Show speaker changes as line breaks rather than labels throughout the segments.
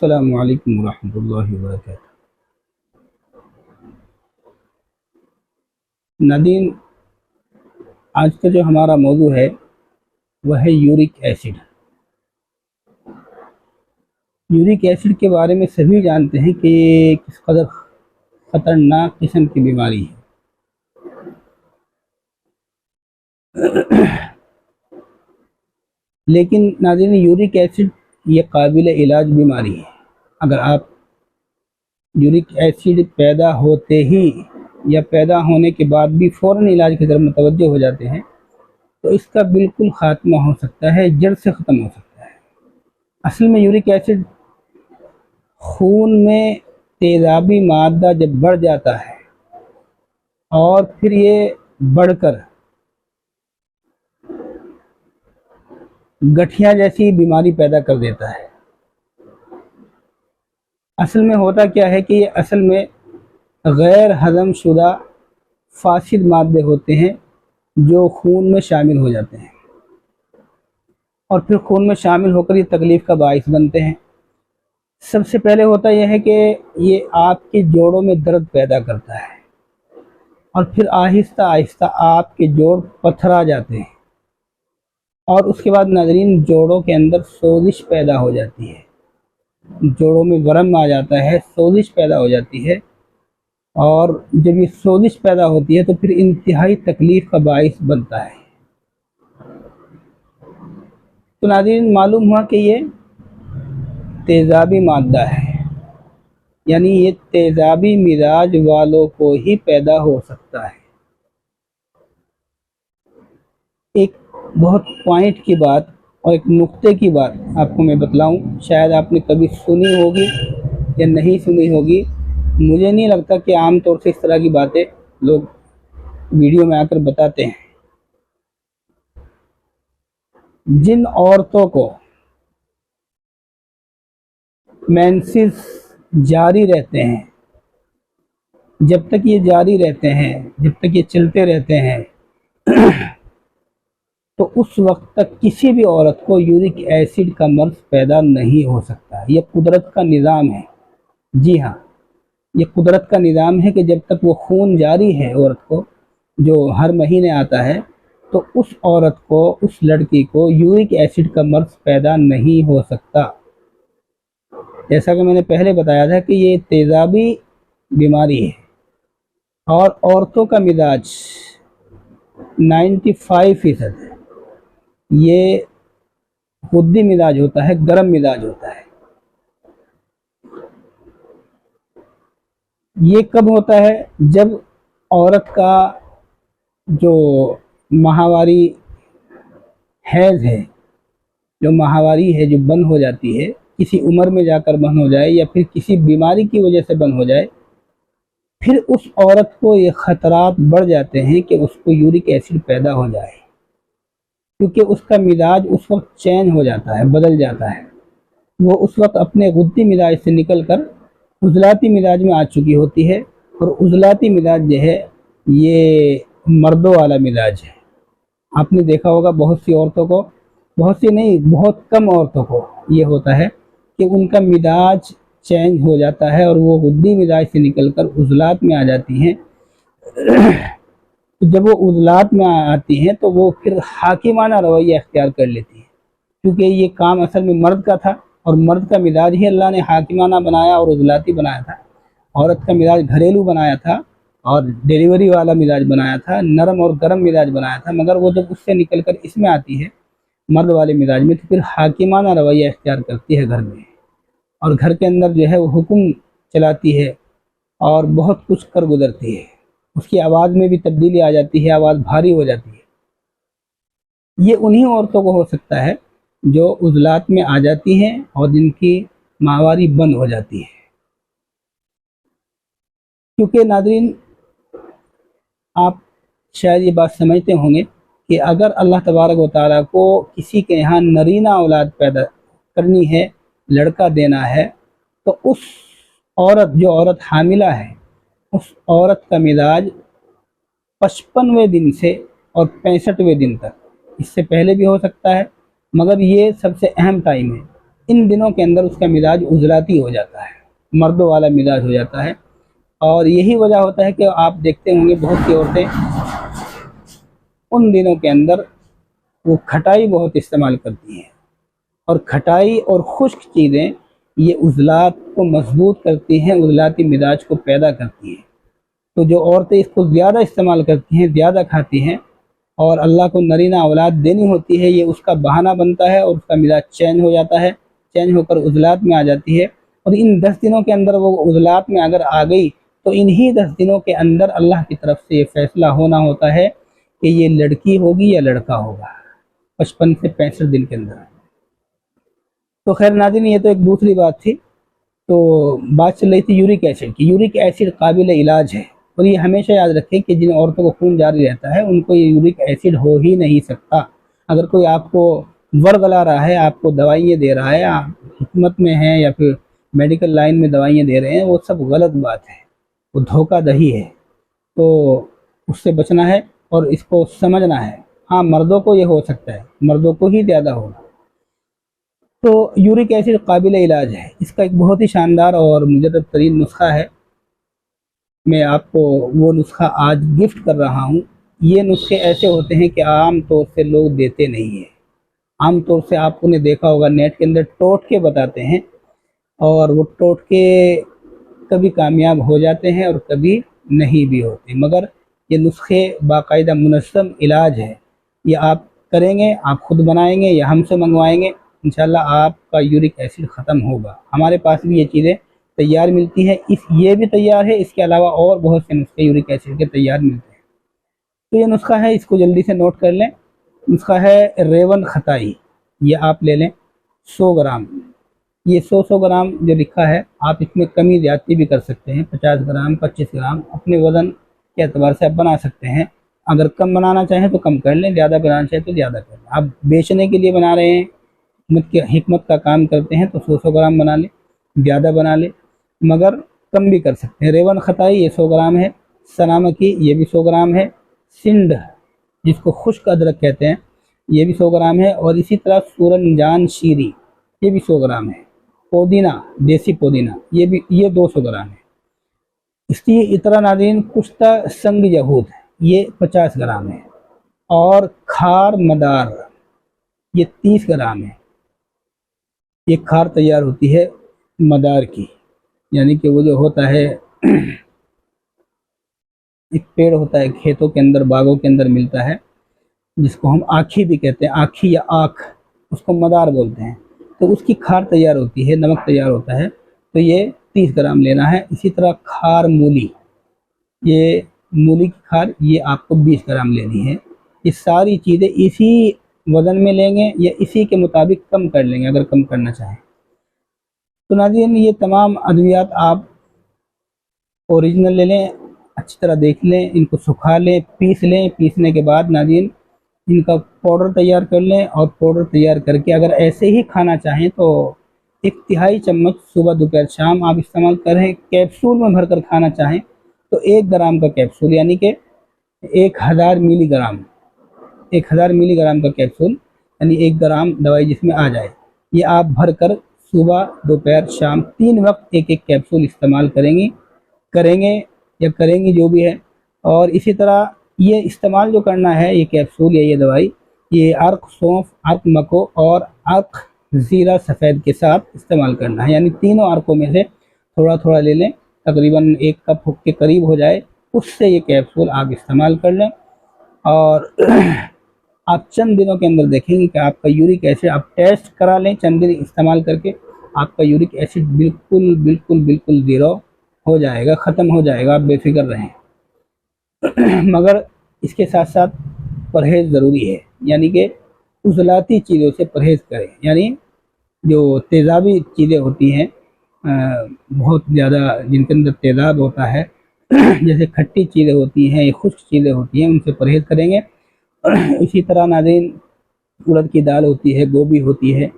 अस्सलामु अलैकुम वरहमतुल्लाहि वबरकातुहू। नादीन, आज का जो हमारा मौजू है वह है यूरिक एसिड। यूरिक एसिड के बारे में सभी जानते हैं कि किस कदर ख़तरनाक किस्म की बीमारी है। लेकिन नाज़रीन, यूरिक एसिड ये काबिल इलाज बीमारी है। अगर आप यूरिक एसिड पैदा होते ही या पैदा होने के बाद भी फ़ौरन इलाज की तरफ मुतवज्जो हो जाते हैं तो इसका बिल्कुल ख़ात्मा हो सकता है, जड़ से ख़त्म हो सकता है। असल में यूरिक एसिड खून में तेज़ाबी मादा जब बढ़ जाता है और फिर ये बढ़कर गठिया जैसी बीमारी पैदा कर देता है। असल में होता क्या है कि ये असल में गैर हज़म शुदा फासिद मादे होते हैं जो खून में शामिल हो जाते हैं और फिर खून में शामिल होकर ये तकलीफ़ का बाइस बनते हैं। सबसे पहले होता यह है कि ये आपके जोड़ों में दर्द पैदा करता है और फिर आहिस्ता आहिस्ता आपके जोड़ पथरा जाते हैं और उसके बाद नाज़रीन जोड़ों के अंदर सोजिश पैदा हो जाती है, जोड़ों में वरम आ जाता है, सोजिश पैदा हो जाती है और जब ये सोजिश पैदा होती है तो फिर इंतहाई तकलीफ़ का बाइस बनता है। तो नाज़रीन, मालूम हुआ कि ये तेज़ाबी मादा है, यानी ये तेज़ाबी मिजाज वालों को ही पैदा हो सकता है। एक बहुत पॉइंट की बात और एक नुक्ते की बात आपको मैं बतलाऊं, शायद आपने कभी सुनी होगी या नहीं सुनी होगी। मुझे नहीं लगता कि आम तौर से इस तरह की बातें लोग वीडियो में आकर बताते हैं। जिन औरतों को मेंसेस जारी रहते हैं, जब तक ये जारी रहते हैं, जब तक ये चलते रहते हैं तो उस वक्त तक किसी भी औरत को यूरिक एसिड का मर्ज पैदा नहीं हो सकता। ये कुदरत का निज़ाम है। जी हाँ, ये कुदरत का निज़ाम है कि जब तक वो खून जारी है औरत को, जो हर महीने आता है, तो उस औरत को, उस लड़की को यूरिक एसिड का मर्ज पैदा नहीं हो सकता। जैसा कि मैंने पहले बताया था कि ये तेज़ाबी बीमारी है और औरतों का मिजाज 95% है, ये खुद्दी मिजाज होता है, गर्म मिजाज होता है। ये कब होता है? जब औरत का जो माहवारी हैज़ है, जो माहवारी है, जो बंद हो जाती है, किसी उम्र में जाकर बंद हो जाए या फिर किसी बीमारी की वजह से बंद हो जाए, फिर उस औरत को ये ख़तरात बढ़ जाते हैं कि उसको यूरिक एसिड पैदा हो जाए, क्योंकि उसका मिजाज उस वक्त चेंज हो जाता है, बदल जाता है। वो उस वक्त अपने गुद्दी मिजाज से निकल कर उजलाती मिजाज में आ चुकी होती है और उजलाती मिजाज जो है ये मर्दों वाला मिजाज है। आपने देखा होगा बहुत सी औरतों को, बहुत सी नहीं, बहुत कम औरतों को ये होता है कि उनका मिजाज चेंज हो जाता है और वो गुद्दी मिजाज से निकलकर उजलात में आ जाती हैं। तो जब वो उजलात में आती हैं तो वो फिर हाकिमाना रवैया अख्तियार कर लेती हैं, क्योंकि ये काम असल में मर्द का था और मर्द का मिजाज ही अल्लाह ने हाकिमाना बनाया और उजलाती बनाया था। औरत का मिजाज घरेलू बनाया था और डिलीवरी वाला मिजाज बनाया था, नरम और गर्म मिजाज बनाया था। मगर वो जब उससे निकल कर इसमें आती है, मर्द वाले मिजाज में, तो फिर हाकिमाना रवैया अख्तियार करती है घर में और घर के अंदर जो है वो हुक्म चलाती है और बहुत कुछ कर गुजरती है। उसकी आवाज़ में भी तब्दीली आ जाती है, आवाज़ भारी हो जाती है। ये उन्हीं औरतों को हो सकता है जो उजलात में आ जाती हैं और जिनकी माहवारी बंद हो जाती है। क्योंकि नाज़रीन, आप शायद ये बात समझते होंगे कि अगर अल्लाह तबारक व तआला को किसी के यहाँ नरीना औलाद पैदा करनी है, लड़का देना है, तो उस औरत, जो औरत हामिला है, उस औरत का मिजाज 55वें दिन से और 65वें दिन तक, इससे पहले भी हो सकता है, मगर ये सबसे अहम टाइम है इन दिनों के अंदर उसका मिजाज उजलाती हो जाता है, मर्दों वाला मिजाज हो जाता है। और यही वजह होता है कि आप देखते होंगे बहुत सी औरतें उन दिनों के अंदर वो खटाई बहुत इस्तेमाल करती हैं, और खटाई और खुश्क चीज़ें ये उजलात को मजबूत करती हैं, उजलाती मिजाज को पैदा करती हैं। तो जो औरतें इसको ज़्यादा इस्तेमाल करती हैं, ज़्यादा खाती हैं, और अल्लाह को नरीना औलाद देनी होती है, ये उसका बहाना बनता है और उसका मिजाज चेंज हो जाता है, चेंज होकर उजलात में आ जाती है। और इन 10 दिनों के अंदर वो उजलात में अगर आ गई तो इन्हीं 10 दिनों के अंदर अल्लाह की तरफ से ये फैसला होना होता है कि ये लड़की होगी या लड़का होगा, 55 से 65 दिन के अंदर। तो खैर नाज़रीन, ये तो एक दूसरी बात थी। तो बात चल रही थी यूरिक एसिड की। यूरिक एसिड काबिल इलाज है, और ये हमेशा याद रखें कि जिन औरतों को खून जारी रहता है उनको ये यूरिक एसिड हो ही नहीं सकता। अगर कोई आपको वर्गला रहा है, आपको दवाइयाँ दे रहा है, आप हिकमत में हैं या फिर मेडिकल लाइन में दवाइयाँ दे रहे हैं, वो सब गलत बात है, वो धोखाधड़ी है। तो उससे बचना है और इसको समझना है। हाँ, मर्दों को ये हो सकता है, मर्दों को ही ज़्यादा होगा। तो यूरिक एसिड काबिल इलाज है, इसका एक बहुत ही शानदार और मुजद्दद तरीन नुस्खा है। मैं आपको वो नुस्खा आज गिफ्ट कर रहा हूँ। ये नुस्खे ऐसे होते हैं कि आम तौर से लोग देते नहीं हैं। आम तौर से आपने देखा होगा नेट के अंदर टोटके बताते हैं, और वो टोटके कभी कामयाब हो जाते हैं और कभी नहीं भी होते। मगर ये नुस्खे बाकायदा मुनस्सम इलाज है। ये आप करेंगे, आप खुद बनाएंगे या हमसे मंगवाएंगे, इंशाल्लाह आपका यूरिक एसिड ख़त्म होगा। हमारे पास भी ये चीज़ें तैयार मिलती हैं, ये भी तैयार है, इसके अलावा और बहुत से नुस्खे यूरिक एसिड के तैयार मिलते हैं। तो ये नुस्खा है, इसको जल्दी से नोट कर लें। नुस्खा है रेवन खताई। ये आप ले लें 100 ग्राम। ये 100 ग्राम जो लिखा है, आप इसमें कमी ज़्यादती भी कर सकते हैं, 50 ग्राम 25 ग्राम अपने वज़न के एतबार से आप बना सकते हैं। अगर कम बनाना चाहें तो कम कर लें, ज़्यादा बनाना चाहें तो ज़्यादा कर लें। आप बेचने के लिए बना रहे हैं, हिकमत का काम करते हैं, तो 100 ग्राम बना लें, ज़्यादा बना लें, मगर कम भी कर सकते हैं। रेवन खताई ये 100 ग्राम है। सनामकी ये भी 100 ग्राम है। सिंध जिसको खुश्क अदरक कहते हैं ये भी 100 ग्राम है। और इसी तरह सूरनजान शीरी ये भी 100 ग्राम है। पुदीना, देसी पुदीना, ये 200 ग्राम है। इसकी इतना नाज़रीन कुश्ता संग यहूद ये 50 ग्राम है। और खार मदार ये 30 ग्राम है। ये खार तैयार होती है मदार की, यानी कि वो जो होता है एक पेड़ होता है खेतों के अंदर, बागों के अंदर मिलता है, जिसको हम आखी भी कहते हैं, आखी या आख, उसको मदार बोलते हैं। तो उसकी खार तैयार होती है, नमक तैयार होता है। तो ये 30 ग्राम लेना है। इसी तरह खार मूली, ये मूली की खार ये आपको 20 ग्राम लेनी है। ये सारी चीज़ें इसी वज़न में लेंगे या इसी के मुताबिक कम कर लेंगे अगर कम करना चाहें। तो नाज़रीन, ये तमाम अद्वियात आप ओरिजिनल ले लें, अच्छी तरह देख लें, इनको सुखा लें, पीस लें। पीसने के बाद नाज़रीन इनका पाउडर तैयार कर लें, और पाउडर तैयार करके अगर ऐसे ही खाना चाहें तो 1/3 चम्मच सुबह दोपहर शाम आप इस्तेमाल करें। कैप्सूल में भरकर खाना चाहें तो 1 ग्राम का कैप्सूल, यानी कि 1000 मिलीग्राम, 1000 मिलीग्राम का कैप्सूल, यानी 1 ग्राम दवाई जिसमें आ जाए, ये आप भरकर सुबह दोपहर शाम 3 वक्त एक एक कैप्सूल इस्तेमाल करेंगे या करेंगी जो भी है। और इसी तरह ये इस्तेमाल जो करना है, ये कैप्सूल या ये दवाई, ये अर्क सौंफ, अर्क मको और अर्क ज़ीरा सफ़ेद के साथ इस्तेमाल करना है। यानी तीनों अर्कों में से थोड़ा थोड़ा ले लें, तकरीबन 1 कप के करीब हो जाए, उससे ये कैप्सूल आप इस्तेमाल कर लें। और आप चंद दिनों के अंदर देखेंगे कि आपका यूरिक एसिड, आप टेस्ट करा लें चंद दिन इस्तेमाल करके, आपका यूरिक एसिड बिल्कुल बिल्कुल बिल्कुल ज़ीरो हो जाएगा, ख़त्म हो जाएगा, आप बेफिक्र रहें। मगर इसके साथ साथ परहेज़ ज़रूरी है, यानी कि उज़लाती चीज़ों से परहेज़ करें। यानी जो तेज़ाबी चीज़ें होती हैं, बहुत ज़्यादा जिनके अंदर तेज़ाब होता है, जैसे खट्टी चीज़ें होती हैं, खुश्क चीज़ें होती हैं, उनसे परहेज़ करेंगे। इसी तरह नाज़रीन उड़द की दाल होती है, गोभी होती है,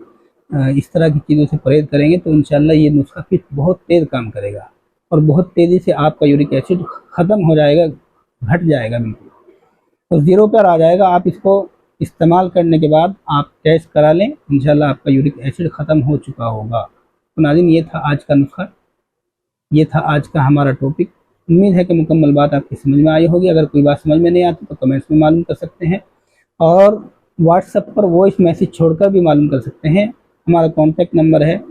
इस तरह की चीज़ों से परहेज़ करेंगे तो इंशाल्लाह ये नुस्खा फिर बहुत तेज़ काम करेगा और बहुत तेज़ी से आपका यूरिक एसिड ख़त्म हो जाएगा, घट जाएगा, बिल्कुल तो ज़ीरो पर आ जाएगा। आप इसको इस्तेमाल करने के बाद आप टेस्ट करा लें, इंशाल्लाह आपका यूरिक एसिड ख़त्म हो चुका होगा। तो नाज़रीन, ये था आज का नुस्खा, ये था आज का हमारा टॉपिक। उम्मीद है कि मुकम्मल बात आपकी समझ में आई होगी। अगर कोई बात समझ में नहीं आती तो कमेंट्स में मालूम कर सकते हैं, और व्हाट्सएप पर वॉइस मैसेज छोड़कर भी मालूम कर सकते हैं। हमारा कॉन्टैक्ट नंबर है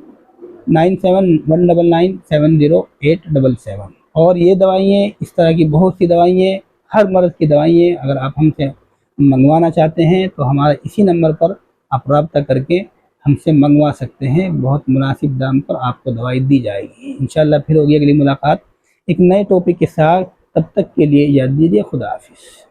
9719970877। और ये दवाइयाँ, इस तरह की बहुत सी दवाइयाँ, हर मर्ज़ की दवाइयाँ अगर आप हमसे मंगवाना चाहते हैं तो हमारे इसी नंबर पर आप रब्ता करके हमसे मंगवा सकते हैं। बहुत मुनासिब दाम पर आपको दवाई दी जाएगी। इंशाल्लाह फिर होगी अगली मुलाकात एक नए टॉपिक के साथ। तब तक के लिए इजाज़त दीजिए। खुदा हाफिज़।